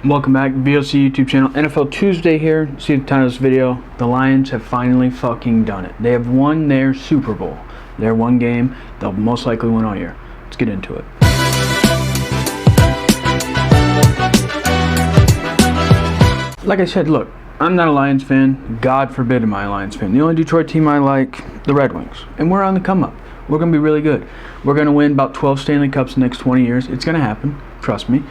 Welcome back, V.O.C. YouTube channel. NFL Tuesday here. See the title of this video. The Lions have finally fucking done it. They have won their Super Bowl. Their one game. They'll most likely win all year. Let's get into it. Like I said, look, I'm not a Lions fan. God forbid am I a Lions fan. The only Detroit team I like, the Red Wings. And we're on the come up. We're going to be really good. We're going to win about 12 Stanley Cups in the next 20 years. It's going to happen. Trust me.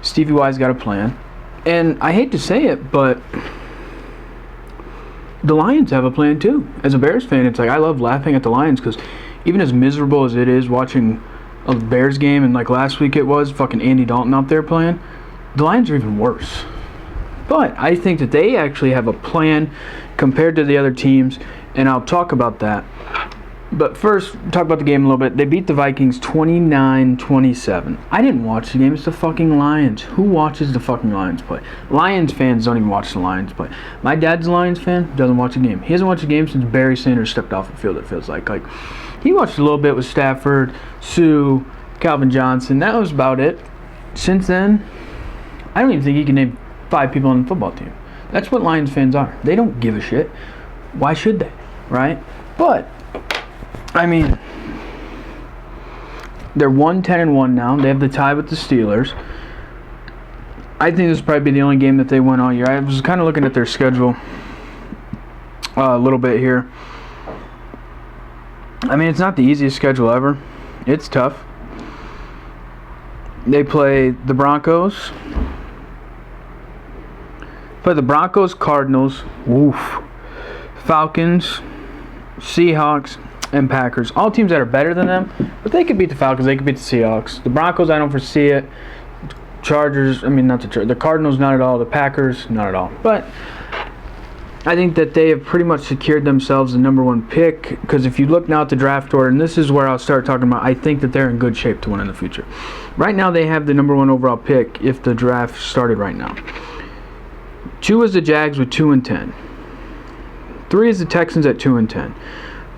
Stevie Y's got a plan. And I hate to say it, but the Lions have a plan too. As a Bears fan, it's like I love laughing at the Lions because even as miserable as it is watching a Bears game, and like last week it was fucking Andy Dalton out there playing, the Lions are even worse. But I think that they actually have a plan compared to the other teams, and I'll talk about that. But first, talk about the game a little bit. They beat the Vikings 29-27. I didn't watch the game. It's the fucking Lions. Who watches the fucking Lions play? Lions fans don't even watch the Lions play. My dad's a Lions fan. Doesn't watch a game. He hasn't watched a game since Barry Sanders stepped off the field, it feels like. He watched a little bit with Stafford, Sue, Calvin Johnson. That was about it. Since then, I don't even think he can name 5 people on the football team. That's what Lions fans are. They don't give a shit. Why should they? Right? But I mean, they're 1-10-1 now. They have the tie with the Steelers. I think this will probably be the only game that they win all year. I was kind of looking at their schedule a little bit here. I mean, it's not the easiest schedule ever. It's tough. They play the Broncos. Cardinals, Falcons, Seahawks, and Packers. All teams that are better than them, but they could beat the Falcons, they could beat the Seahawks. The Broncos, I don't foresee it. Chargers, the Cardinals, not at all. The Packers, not at all. But I think that they have pretty much secured themselves the number 1 pick, because if you look now at the draft order, and this is where I'll start talking about, I think that they're in good shape to win in the future. Right now, they have the number 1 overall pick if the draft started right now. 2 is the Jags with 2-10. 3 is the Texans at 2-10.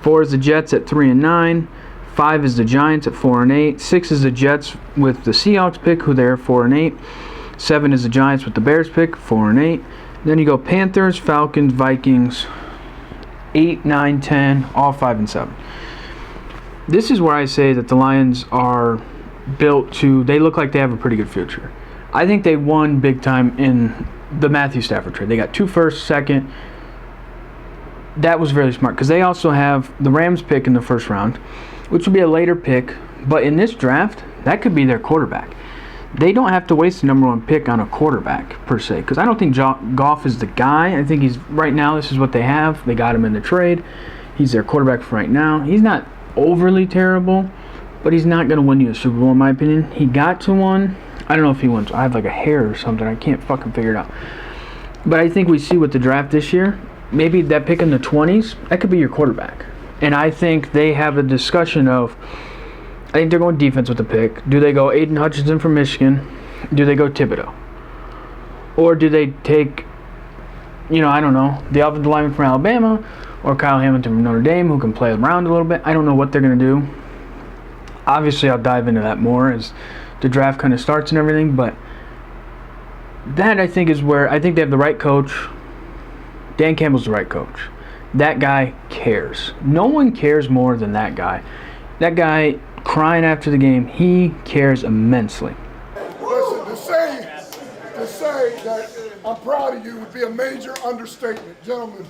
4 is the Jets at 3-9. 5 is the Giants at 4-8. 6 is the Jets with the Seahawks pick, who they're 4-8. 7 is the Giants with the Bears pick, 4-8. Then you go Panthers, Falcons, Vikings, 8, 9, 10, all 5-7. This is where I say that the Lions are built to. They look like they have a pretty good future. I think they won big time in the Matthew Stafford trade. They got 2 firsts, second. That was really smart because they also have the Rams pick in the first round, which will be a later pick. But in this draft, that could be their quarterback. They don't have to waste the number 1 pick on a quarterback per se, because I don't think Goff is the guy. I think he's right now. This is what they have. They got him in the trade. He's their quarterback for right now. He's not overly terrible, but he's not going to win you a Super Bowl in my opinion. He got to one. I don't know if he wins. I have like a hair or something. I can't fucking figure it out. But I think we see with the draft this year, maybe that pick in the 20s, that could be your quarterback. And I think they have a discussion of, I think they're going defense with the pick. Do they go Aiden Hutchinson from Michigan? Do they go Thibodeau? Or do they take, I don't know, the offensive lineman from Alabama or Kyle Hamilton from Notre Dame, who can play around a little bit? I don't know what they're going to do. Obviously, I'll dive into that more as the draft kind of starts and everything. But that, I think, is where I think they have the right coach. Dan Campbell's the right coach. That guy cares. No one cares more than that guy. That guy crying after the game, he cares immensely. Listen, to say that I'm proud of you would be a major understatement. Gentlemen,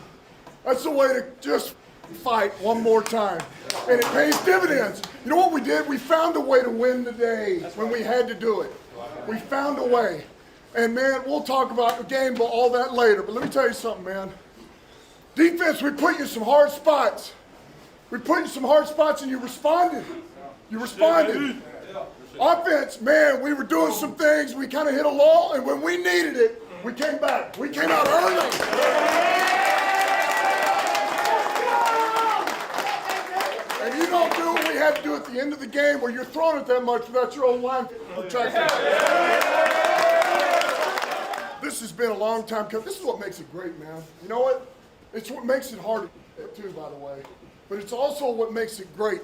that's the way to just fight one more time. And it pays dividends. You know what we did? We found a way to win the day when we had to do it. We found a way. And, man, we'll talk about the game, but all that later. But let me tell you something, man. Defense, we put you in some hard spots. We put you in some hard spots, and you responded. Offense, man, we were doing some things. We kind of hit a lull, and when we needed it, we came back. We came out early. And you don't do what we had to do at the end of the game where you're throwing it that much without your own line protection. This has been a long time coming. This is what makes it great, man. You know what? It's what makes it hard too, by the way. But it's also what makes it great.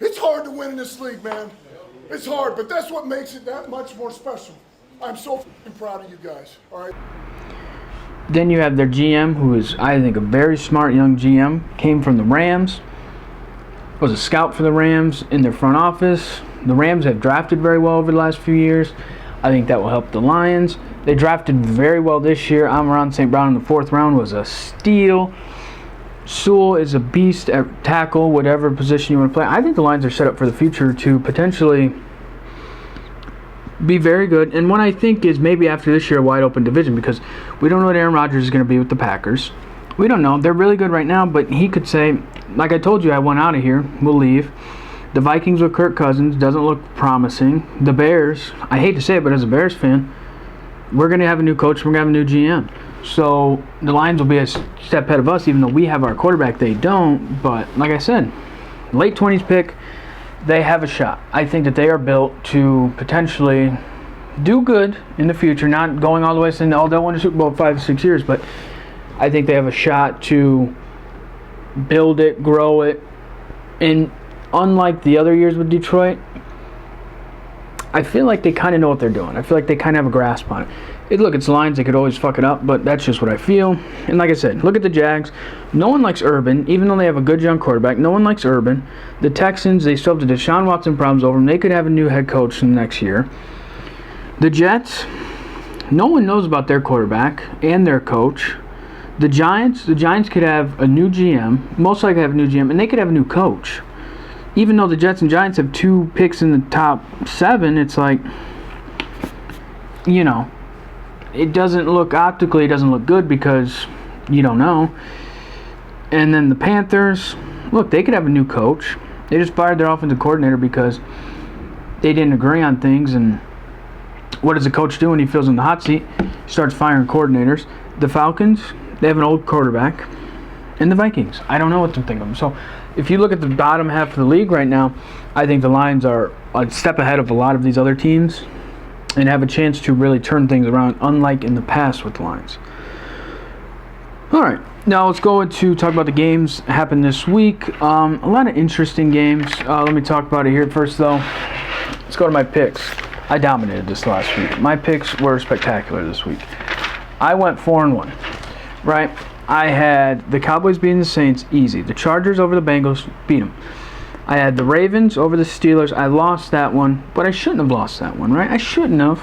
It's hard to win in this league, man. It's hard, but that's what makes it that much more special. I'm so fucking proud of you guys, all right? Then you have their GM, who is, I think, a very smart young GM. Came from the Rams. Was a scout for the Rams in their front office. The Rams have drafted very well over the last few years. I think that will help the Lions. They drafted very well this year. Amon St. Brown in the 4th round was a steal. Sewell is a beast at tackle, whatever position you want to play. I think the Lions are set up for the future to potentially be very good. And what I think is maybe after this year, a wide open division, because we don't know what Aaron Rodgers is going to be with the Packers. We don't know. They're really good right now, but he could say, like I told you, I want out of here. We'll leave. The Vikings with Kirk Cousins doesn't look promising. The Bears, I hate to say it, but as a Bears fan, we're going to have a new coach. We're going to have a new GM. So the Lions will be a step ahead of us, even though we have our quarterback. They don't. But like I said, late 20s pick, they have a shot. I think that they are built to potentially do good in the future, not going all the way saying, oh, they'll win a Super Bowl in 5 to 6 years, but I think they have a shot to build it, grow it. And unlike the other years with Detroit, I feel like they kind of know what they're doing. I feel like they kind of have a grasp on it. Look, it's Lions. They could always fuck it up, but that's just what I feel. And like I said, look at the Jags. No one likes Urban, even though they have a good young quarterback. No one likes Urban. The Texans, they still have the Deshaun Watson problems over them. They could have a new head coach in the next year. The Jets, no one knows about their quarterback and their coach. The Giants could have a new GM, most likely have a new GM, and they could have a new coach. Even though the Jets and Giants have 2 picks in the top 7, it's like, you know, it doesn't look optically, it doesn't look good because you don't know. And then the Panthers, look, they could have a new coach. They just fired their offensive coordinator because they didn't agree on things. And what does a coach do when he feels in the hot seat? He starts firing coordinators. The Falcons, they have an old quarterback. And the Vikings, I don't know what to think of them. So if you look at the bottom half of the league right now, I think the Lions are a step ahead of a lot of these other teams and have a chance to really turn things around, unlike in the past with the Lions. All right, now let's go into talk about the games that happened this week. A lot of interesting games. Let me talk about it here first, though. Let's go to my picks. I dominated this last week. My picks were spectacular this week. I went 4-1, right? I had the Cowboys beating the Saints easy. The Chargers over the Bengals, beat them. I had the Ravens over the Steelers. I lost that one, but I shouldn't have lost that one, right? I shouldn't have.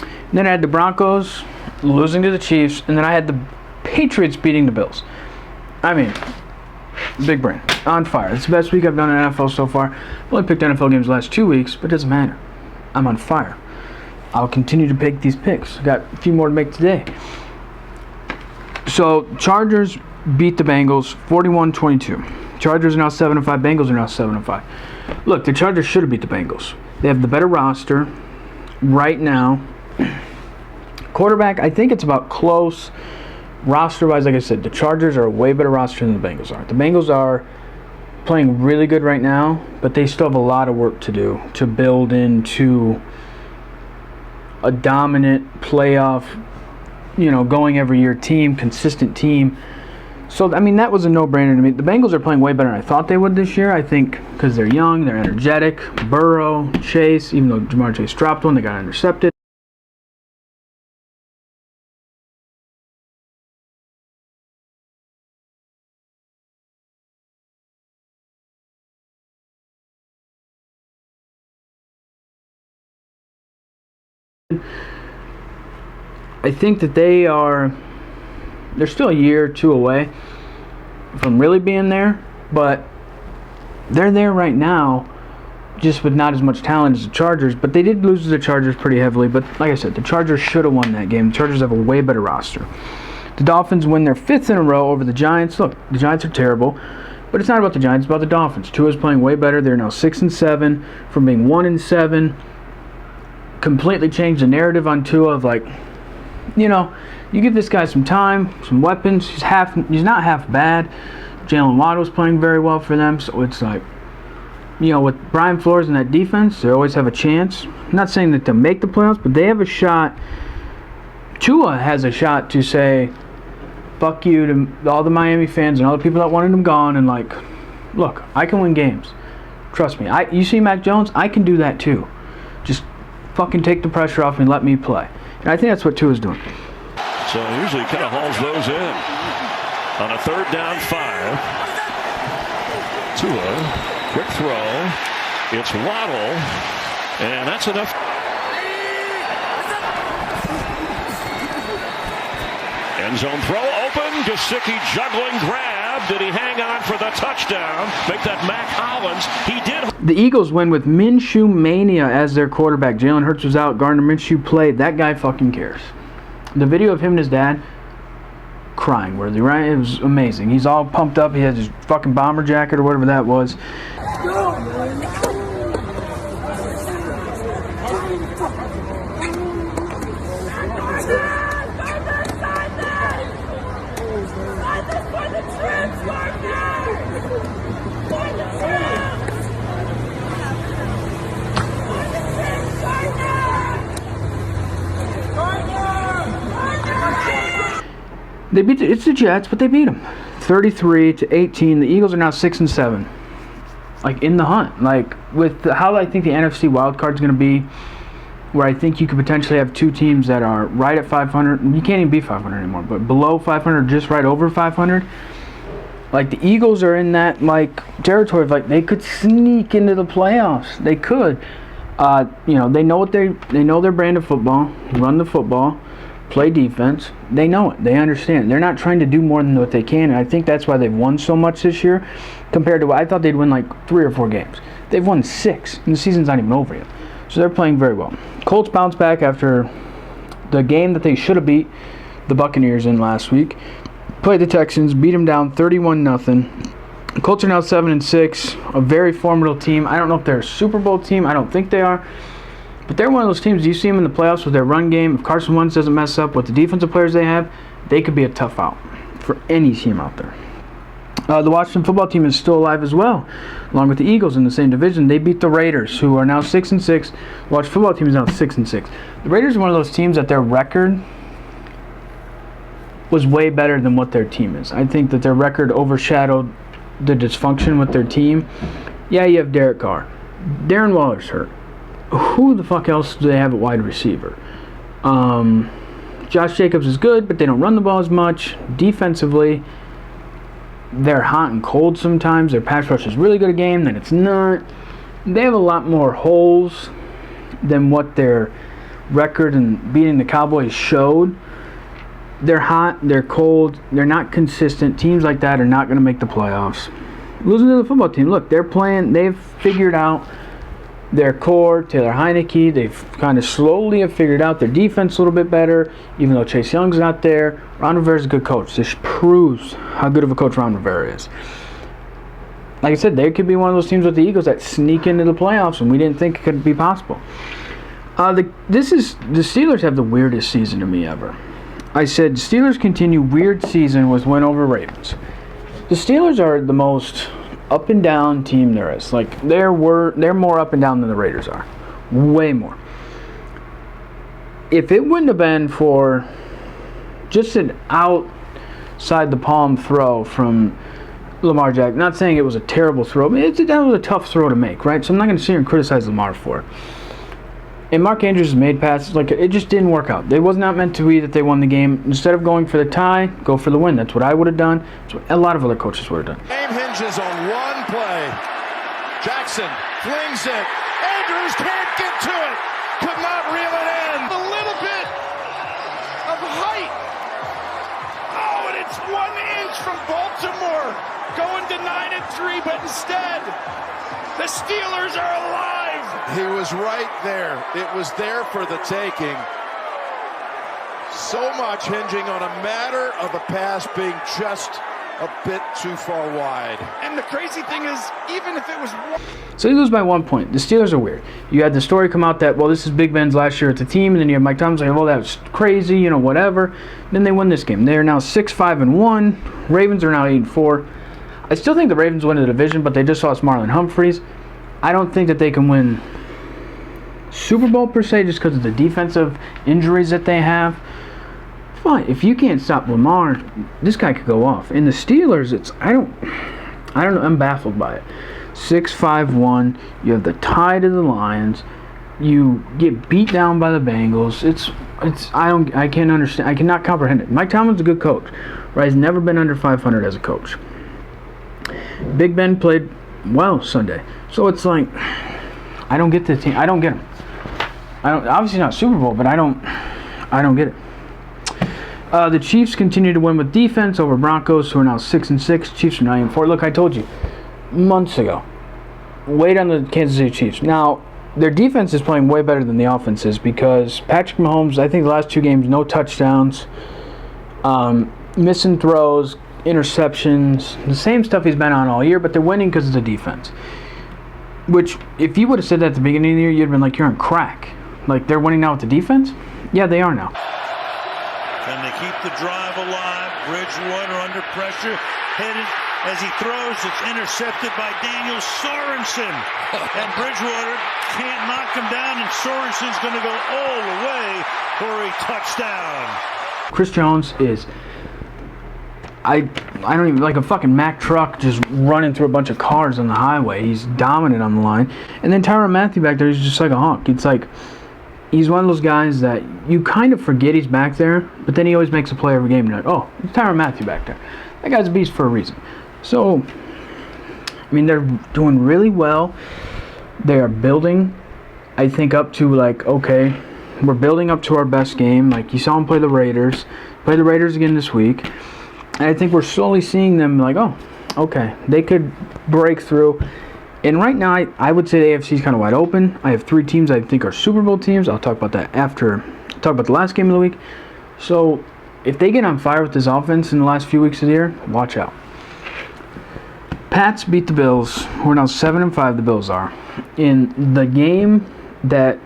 And then I had the Broncos losing to the Chiefs, and then I had the Patriots beating the Bills. I mean, big brain. On fire. It's the best week I've done in NFL so far. I've only picked NFL games the last 2 weeks, but it doesn't matter. I'm on fire. I'll continue to pick these picks. Got a few more to make today. So, Chargers beat the Bengals 41-22. Chargers are now 7-5. Bengals are now 7-5. Look, the Chargers should have beat the Bengals. They have the better roster right now. Quarterback, I think it's about close. Roster-wise, like I said, the Chargers are a way better roster than the Bengals are. The Bengals are playing really good right now, but they still have a lot of work to do to build into a dominant playoff, going every year team, consistent team. So, I mean, that was a no-brainer to me. The Bengals are playing way better than I thought they would this year, I think, because they're young, they're energetic. Burrow, Chase, even though Jamar Chase dropped one, they got intercepted. I think that they're still a year or two away from really being there, but they're there right now, just with not as much talent as the Chargers. But they did lose to the Chargers pretty heavily. But like I said, the Chargers should have won that game. The Chargers have a way better roster. The Dolphins win their 5th in a row over the Giants. Look, the Giants are terrible, but it's not about the Giants, it's about the Dolphins. Tua's playing way better. They're now 6-7 from being 1-7. Completely changed the narrative on Tua of like, you give this guy some time, some weapons. He's not half bad. Jalen Waddle's playing very well for them, so it's like, with Brian Flores and that defense, they always have a chance. I'm not saying that they'll make the playoffs, but they have a shot. Tua has a shot to say, fuck you to all the Miami fans and all the people that wanted him gone, and like, look, I can win games. Trust me. You see Mac Jones? I can do that too. Just fucking take the pressure off me and let me play. And I think that's what Tua's doing. So usually kind of hauls those in. On a 3rd down 5. Tua, quick throw. It's Waddle. And that's enough. End zone throw open. Gesicki juggling grab. Did he hang on for the touchdown? Make that Mac Hollins. He did. The Eagles win with Minshew Mania as their quarterback. Jalen Hurts was out. Gardner Minshew played. That guy fucking cares. The video of him and his dad crying worthy, right? It was amazing. He's all pumped up. He has his fucking bomber jacket or whatever that was. They beat it's the Jets, but they beat them 33-18. The Eagles are now 6-7, like in the hunt. Like with how I think the NFC wild card is going to be, where I think you could potentially have 2 teams that are right at 500. You can't even be 500 anymore, but below 500, just right over 500. Like the Eagles are in that like territory of like they could sneak into the playoffs. They could. They know what they know their brand of football. Run the football. Play defense. They know it. They understand. They're not trying to do more than what they can, and I think that's why they've won so much this year compared to what I thought they'd win like 3 or 4 games. They've won 6, and the season's not even over yet. So they're playing very well. Colts bounce back after the game that they should have beat the Buccaneers in last week. Played the Texans, beat them down 31-0. The Colts are now 7-6, a very formidable team. I don't know if they're a Super Bowl team. I don't think they are. But they're one of those teams, you see them in the playoffs with their run game. If Carson Wentz doesn't mess up with the defensive players they have, they could be a tough out for any team out there. The Washington football team is still alive as well, along with the Eagles in the same division. They beat the Raiders, who are now 6-6. The Washington football team is now 6-6. The Raiders are one of those teams that their record was way better than what their team is. I think that their record overshadowed the dysfunction with their team. Yeah, you have Derek Carr. Darren Waller's hurt. Who the fuck else do they have at wide receiver? Josh Jacobs is good, but they don't run the ball as much. Defensively, they're hot and cold sometimes. Their pass rush is really good a game, then it's not. They have a lot more holes than what their record and beating the Cowboys showed. They're hot, they're cold, they're not consistent. Teams like that are not going to make the playoffs. Losing to the football team, look, they're playing, they've figured out their core. Taylor Heineke, they've kind of slowly have figured out their defense a little bit better, even though Chase Young's not there. Ron Rivera's a good coach. This proves how good of a coach Ron Rivera is. Like I said, they could be one of those teams with the Eagles that sneak into the playoffs, and we didn't think it could be possible. The Steelers have the weirdest season to me ever. I said Steelers continue weird season with win over Ravens. The Steelers are the most up and down team there is. Like they're more up and down than the Raiders are. Way more. If it wouldn't have been for just an outside the palm throw from Lamar Jackson, not saying it was a terrible throw, but that was a tough throw to make, right? So I'm not going to sit here and criticize Lamar for it. And Mark Andrews has made passes, like it just didn't work out. It was not meant to be that they won the game. Instead of going for the tie, go for the win. That's what I would have done. That's what a lot of other coaches would have done. Game hinges on one play. Jackson flings it. Andrews can't get to it. Could not reel it in. A little bit of height. Oh, and it's 1 inch from Baltimore. Going to 9-3, but instead, the Steelers are alive. He was right there. It was there for the taking. So much hinging on a matter of a pass being just a bit too far wide. And the crazy thing is, even if it was one... So they lose by 1 point. The Steelers are weird. You had the story come out that, well, this is Big Ben's last year at the team, and then you have Mike Tomlin saying, well, that was crazy, whatever. Then they win this game. They are now 6-5-1. Ravens are now 8-4. I still think the Ravens win the division, but they just lost Marlon Humphreys. I don't think that they can win Super Bowl per se just because of the defensive injuries that they have. Fine, if you can't stop Lamar, this guy could go off. In the Steelers, I don't know. I'm baffled by it. 6-5-1. You have the tie to the Lions. You get beat down by the Bengals. I can't understand. I cannot comprehend it. Mike Tomlin's a good coach, right? He's never been under 500 as a coach. Big Ben played well Sunday, so it's like I don't get the team. I don't get them. Obviously not Super Bowl, but I don't get it. The Chiefs continue to win with defense over Broncos, who are now 6-6. Chiefs are 9-4. Look, I told you months ago. Wait on the Kansas City Chiefs. Now, their defense is playing way better than the offense is because Patrick Mahomes, I think the last 2 games, no touchdowns, missing throws, interceptions, the same stuff he's been on all year, but they're winning because of the defense. Which, if you would have said that at the beginning of the year, you'd have been like, you're on crack. Like, they're winning now with the defense? Yeah, they are now. Can they keep the drive alive? Bridgewater under pressure. Headed as he throws. It's intercepted by Daniel Sorensen. And Bridgewater can't knock him down, and Sorensen's going to go all the way for a touchdown. Chris Jones is... I don't even... Like a fucking Mack truck just running through a bunch of cars on the highway. He's dominant on the line. And then Tyrann Mathieu back there, he's just like a hawk. It's like... He's one of those guys that you kind of forget he's back there, but then he always makes a play every game. And you're like, oh, it's Tyrann Mathieu back there. That guy's a beast for a reason. So, I mean, they're doing really well. They are building, I think, up to like, okay, we're building up to our best game. Like, you saw them play the Raiders. Play the Raiders again this week. And I think we're slowly seeing them like, oh, okay, they could break through. And right now, I would say the AFC is kind of wide open. I have 3 teams I think are Super Bowl teams. I'll talk about that after. Talk about the last game of the week. So, if they get on fire with this offense in the last few weeks of the year, watch out. Pats beat the Bills. We're now 7-5, the Bills are. In the game that,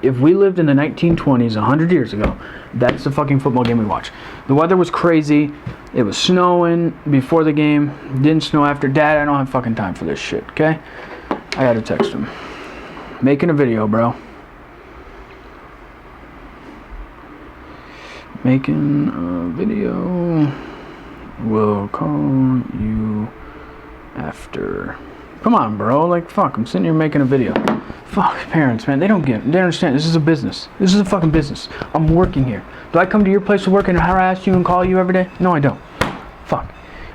if we lived in the 1920s, 100 years ago, that's the fucking football game we watch. The weather was crazy. It was snowing before the game. Didn't snow after. Dad, I don't have fucking time for this shit, okay? I gotta text him. Making a video, bro. Making a video. Will call you after. Come on, bro. Like, fuck. I'm sitting here making a video. Fuck, parents, man. They don't get it. They understand. This is a business. This is a fucking business. I'm working here. Do I come to your place to work and harass you and call you every day? No, I don't. Fuck.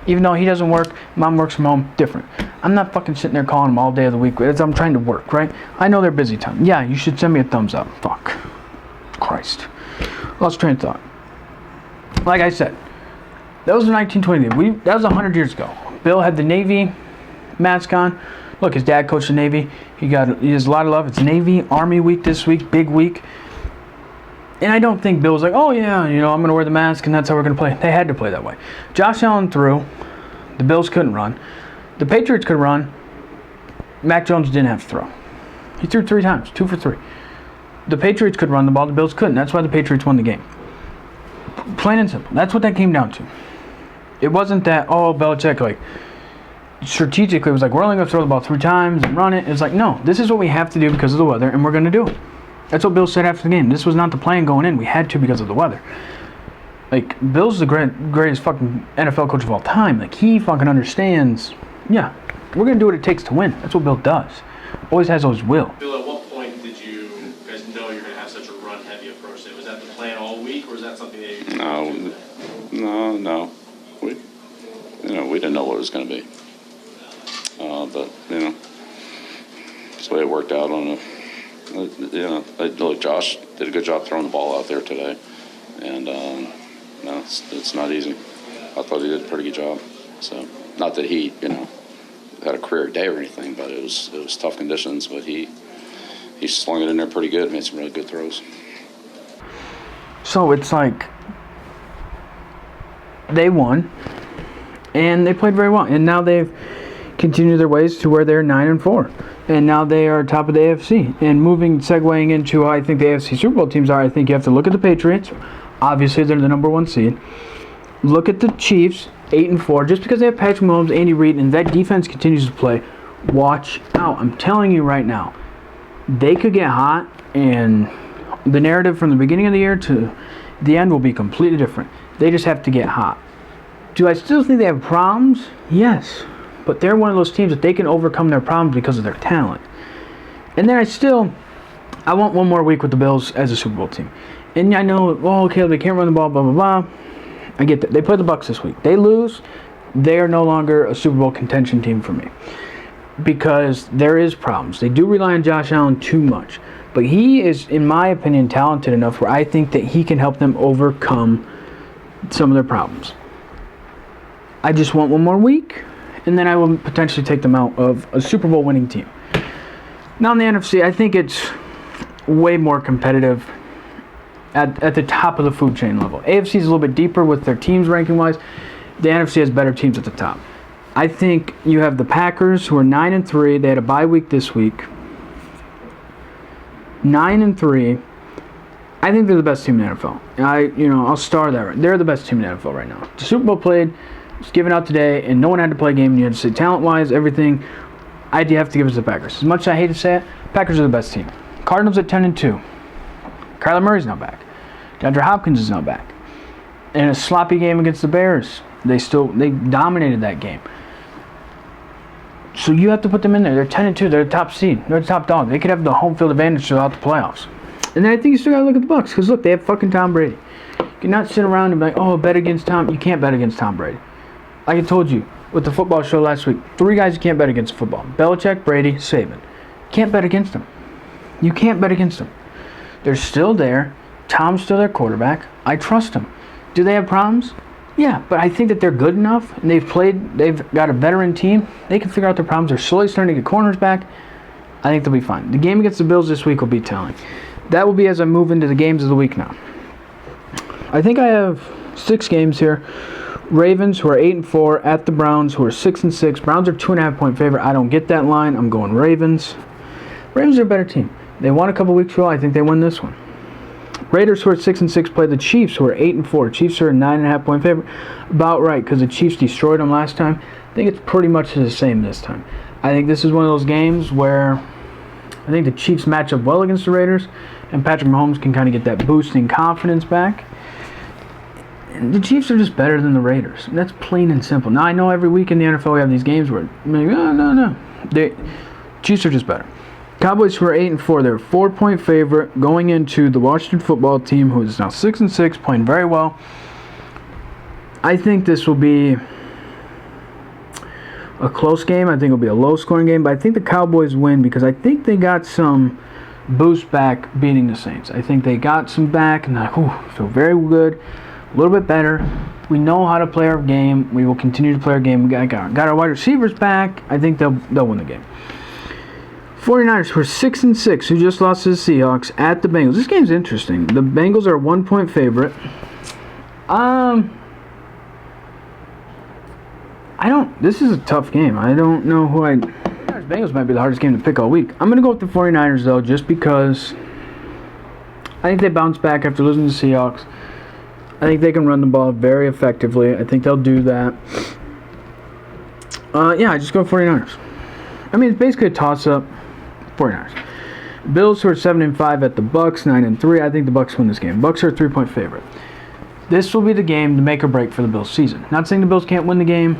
Even though he doesn't work, mom works from home, different. I'm not fucking sitting there calling him all day of the week. I'm trying to work, right? I know they're busy time. Yeah, you should send me a thumbs up. Fuck. Christ. Lost train of thought. Like I said, that was the 1920. That was 100 years ago. Bill had the Navy mask on. Look, his dad coached the Navy. He has a lot of love. It's Navy, Army week this week, big week. And I don't think Bill's like, oh yeah, you know, I'm going to wear the mask and that's how we're going to play. They had to play that way. Josh Allen threw. The Bills couldn't run. The Patriots could run. Mac Jones didn't have to throw. He threw 3 times, 2 for 3. The Patriots could run the ball. The Bills couldn't. That's why the Patriots won the game. Plain and simple. That's what that came down to. It wasn't that, oh, Belichick, like, strategically, it was like, we're only going to throw the ball 3 times and run it. It's like, no, this is what we have to do because of the weather, and we're going to do it. That's what Bill said after the game. This was not the plan going in. We had to because of the weather. Like, Bill's the greatest fucking NFL coach of all time. Like, he fucking understands, yeah, we're going to do what it takes to win. That's what Bill does. Always has, always will. Bill, at what point did you guys know you're going to have such a run-heavy approach today? Was that the plan all week, or was that something that you... No. We didn't know what it was going to be. But, that's the way it worked out on look, Josh did a good job throwing the ball out there today. And, it's not easy. I thought he did a pretty good job. So, not that he, had a career day or anything, but it was tough conditions. But he slung it in there pretty good, made some really good throws. So, it's like, they won, and they played very well. And now they've continued their ways to where they're 9-4. And now they are top of the AFC. And segueing into how I think the AFC Super Bowl teams are, I think you have to look at the Patriots. Obviously, they're the number 1 seed. Look at the Chiefs, 8-4. Just because they have Patrick Mahomes, Andy Reid, and that defense continues to play, watch out. I'm telling you right now, they could get hot, and the narrative from the beginning of the year to the end will be completely different. They just have to get hot. Do I still think they have problems? Yes. But they're one of those teams that they can overcome their problems because of their talent. And then I want one more week with the Bills as a Super Bowl team. And I know, well, okay, they can't run the ball, blah, blah, blah. I get that. They play the Bucs this week. They lose, they are no longer a Super Bowl contention team for me. Because there is problems. They do rely on Josh Allen too much. But he is, in my opinion, talented enough where I think that he can help them overcome some of their problems. I just want one more week, and then I will potentially take them out of a Super Bowl winning team. Now in the NFC, I think it's way more competitive at the top of the food chain level. AFC is a little bit deeper with their teams ranking-wise. The NFC has better teams at the top. I think you have the Packers, who are 9-3. They had a bye week this week. 9-3. I think they're the best team in the NFL. I'll star that. Right. They're the best team in the NFL right now. The Super Bowl played, was given out today, and no one had to play a game. And you had to say talent-wise, everything. I do have to give it to the Packers. As much as I hate to say it, Packers are the best team. Cardinals at 10-2. Kyler Murray's now back. DeAndre Hopkins is now back. In a sloppy game against the Bears, they dominated that game. So you have to put them in there. They're 10-2. They're the top seed. They're the top dog. They could have the home field advantage throughout the playoffs. And then I think you still got to look at the Bucs. Because, look, they have fucking Tom Brady. You cannot sit around and be like, oh, bet against Tom. You can't bet against Tom Brady. Like I told you with the football show last week, 3 guys you can't bet against football. Belichick, Brady, Saban. Can't bet against them. You can't bet against them. They're still there. Tom's still their quarterback. I trust them. Do they have problems? Yeah, but I think that they're good enough, and they've got a veteran team. They can figure out their problems. They're slowly starting to get corners back. I think they'll be fine. The game against the Bills this week will be telling. That will be as I move into the games of the week now. I think I have 6 games here. Ravens, who are 8-4, at the Browns, who are 6-6. Browns are 2.5-point favorite. I don't get that line. I'm going Ravens. Ravens are a better team. They won a couple weeks ago. I think they win this one. Raiders, who are 6-6, play the Chiefs, who are 8-4. Chiefs are a 9.5-point favorite. About right, because the Chiefs destroyed them last time. I think it's pretty much the same this time. I think this is one of those games where I think the Chiefs match up well against the Raiders, and Patrick Mahomes can kind of get that boosting confidence back. And the Chiefs are just better than the Raiders. That's plain and simple. Now, I know every week in the NFL we have these games where maybe, no. The Chiefs are just better. Cowboys, who are 8-4, they're a 4-point favorite going into the Washington football team, who is now 6-6, playing very well. I think this will be a close game. I think it'll be a low-scoring game, but I think the Cowboys win because I think they got some boost back beating the Saints. I think they got some back, and I feel very good, a little bit better. We know how to play our game. We will continue to play our game. We got our wide receivers back. I think they'll win the game. 49ers, who are 6-6, who just lost to the Seahawks at the Bengals. This game's interesting. The Bengals are a 1-point favorite. This is a tough game. I don't know who Bengals might be the hardest game to pick all week. I'm going to go with the 49ers, though, just because I think they bounce back after losing to the Seahawks. I think they can run the ball very effectively. I think they'll do that. I just go 49ers. I mean, it's basically a toss-up. 49ers. Bills, who are 7-5 at the Bucs, 9-3. I think the Bucs win this game. Bucs are a 3-point favorite. This will be the game to make or break for the Bills season. Not saying the Bills can't win the game.